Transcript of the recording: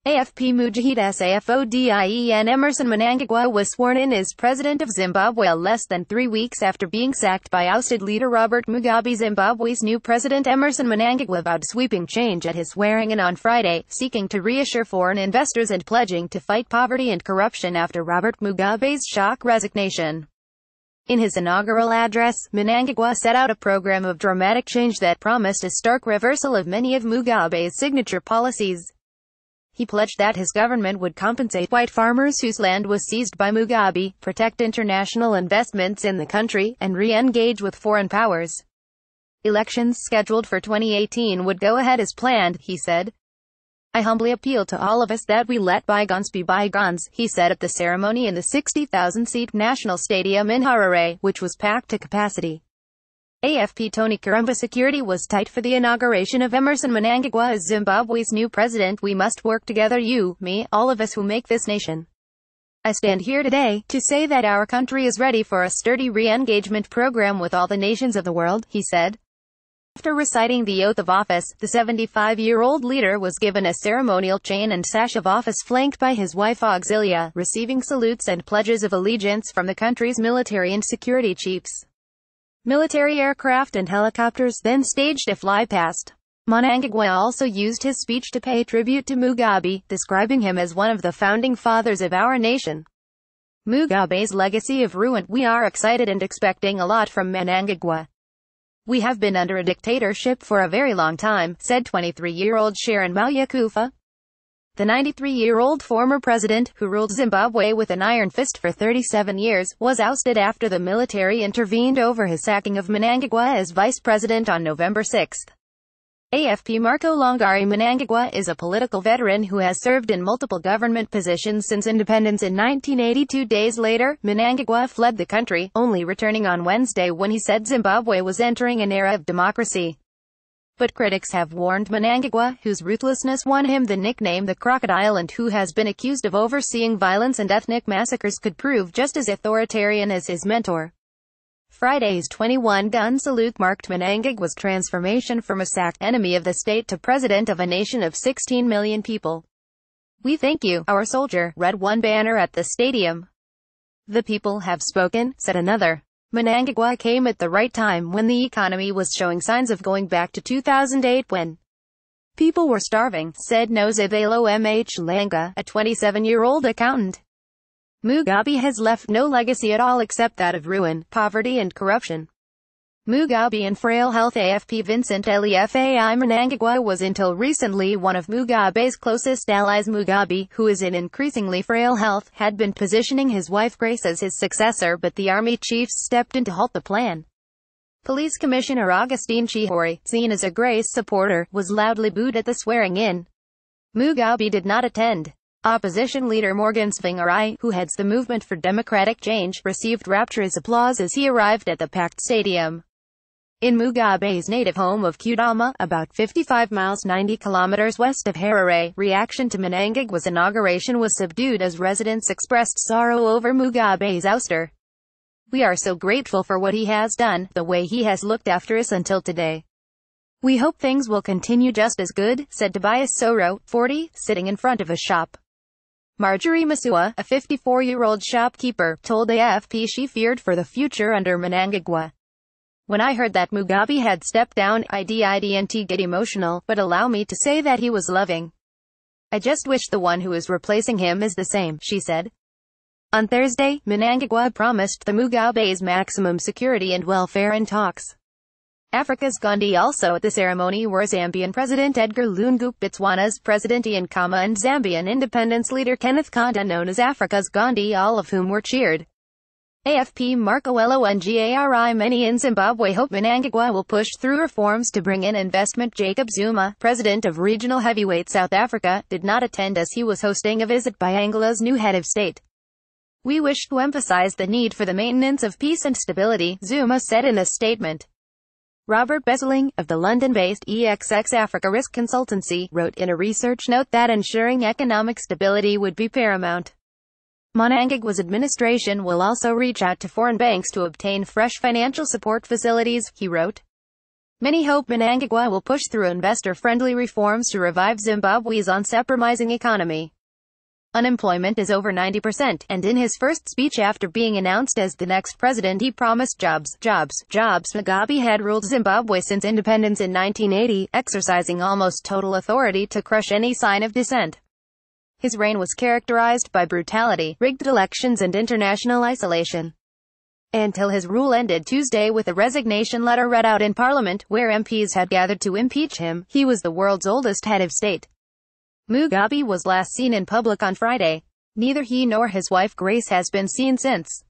AFP MUJAHID SAFODIEN Emmerson Mnangagwa was sworn in as President of Zimbabwe less than 3 weeks after being sacked by ousted leader Robert Mugabe. Zimbabwe's new President Emmerson Mnangagwa vowed sweeping change at his swearing-in on Friday, seeking to reassure foreign investors and pledging to fight poverty and corruption after Robert Mugabe's shock resignation. In his inaugural address, Mnangagwa set out a program of dramatic change that promised a stark reversal of many of Mugabe's signature policies. He pledged that his government would compensate white farmers whose land was seized by Mugabe, protect international investments in the country, and re-engage with foreign powers. Elections scheduled for 2018 would go ahead as planned, he said. I humbly appeal to all of us that we let bygones be bygones, he said at the ceremony in the 60,000-seat National Stadium in Harare, which was packed to capacity. AFP Tony Karumba security was tight for the inauguration of Emmerson Mnangagwa as Zimbabwe's new president. We must work together, you, me, all of us who make this nation. I stand here today to say that our country is ready for a sturdy re-engagement program with all the nations of the world, he said. After reciting the oath of office, the 75-year-old leader was given a ceremonial chain and sash of office flanked by his wife Auxilia, receiving salutes and pledges of allegiance from the country's military and security chiefs. Military aircraft and helicopters then staged a flypast. Mnangagwa also used his speech to pay tribute to Mugabe, describing him as one of the founding fathers of our nation. Mugabe's legacy of ruin. We are excited and expecting a lot from Mnangagwa. We have been under a dictatorship for a very long time, said 23-year-old Sharon Malyakufa. The 93-year-old former president, who ruled Zimbabwe with an iron fist for 37 years, was ousted after the military intervened over his sacking of Mnangagwa as vice president on November 6. AFP Marco Longari Mnangagwa is a political veteran who has served in multiple government positions since independence in 1982. Days later, Mnangagwa fled the country, only returning on Wednesday when he said Zimbabwe was entering an era of democracy. But critics have warned Mnangagwa, whose ruthlessness won him the nickname the Crocodile and who has been accused of overseeing violence and ethnic massacres, could prove just as authoritarian as his mentor. Friday's 21-gun salute marked Mnangagwa's transformation from a sacked enemy of the state to president of a nation of 16 million people. We thank you, our soldier, read one banner at the stadium. The people have spoken, said another. Mnangagwa came at the right time when the economy was showing signs of going back to 2008 when people were starving, said Nozabelo MH Langa, a 27-year-old accountant. Mugabe has left no legacy at all except that of ruin, poverty and corruption. Mugabe in frail health. AFP Vincent Lefai Mnangagwa was until recently one of Mugabe's closest allies. Mugabe, who is in increasingly frail health, had been positioning his wife Grace as his successor, but the army chiefs stepped in to halt the plan. Police Commissioner Augustine Chihori, seen as a Grace supporter, was loudly booed at the swearing-in. Mugabe did not attend. Opposition leader Morgan Tsvangirai, who heads the Movement for Democratic Change, received rapturous applause as he arrived at the packed stadium. In Mugabe's native home of Kudama, about 55 miles 90 kilometers west of Harare, reaction to Mnangagwa's inauguration was subdued as residents expressed sorrow over Mugabe's ouster. We are so grateful for what he has done, the way he has looked after us until today. We hope things will continue just as good, said Tobias Soro, 40, sitting in front of a shop. Marjorie Masua, a 54-year-old shopkeeper, told AFP she feared for the future under Mnangagwa. When I heard that Mugabe had stepped down, I didn't get emotional, but allow me to say that he was loving. I just wish the one who is replacing him is the same, she said. On Thursday, Mnangagwa promised the Mugabes maximum security and welfare in talks. Africa's Gandhi also at the ceremony were Zambian President Edgar Lungu, Botswana's President Ian Khama and Zambian independence leader Kenneth Kaunda, known as Africa's Gandhi, all of whom were cheered. AFP Marco Longari. Many in Zimbabwe hope Mnangagwa will push through reforms to bring in investment. Jacob Zuma, president of regional heavyweight South Africa, did not attend as he was hosting a visit by Angola's new head of state. We wish to emphasize the need for the maintenance of peace and stability, Zuma said in a statement. Robert Besseling, of the London-based EXX Africa Risk Consultancy, wrote in a research note that ensuring economic stability would be paramount. Mnangagwa's administration will also reach out to foreign banks to obtain fresh financial support facilities, he wrote. Many hope Mnangagwa will push through investor-friendly reforms to revive Zimbabwe's uncompromising economy. Unemployment is over 90%, and in his first speech after being announced as the next president he promised jobs. Mugabe had ruled Zimbabwe since independence in 1980, exercising almost total authority to crush any sign of dissent. His reign was characterized by brutality, rigged elections and international isolation. Until his rule ended Tuesday with a resignation letter read out in Parliament, where MPs had gathered to impeach him, he was the world's oldest head of state. Mugabe was last seen in public on Friday. Neither he nor his wife Grace has been seen since.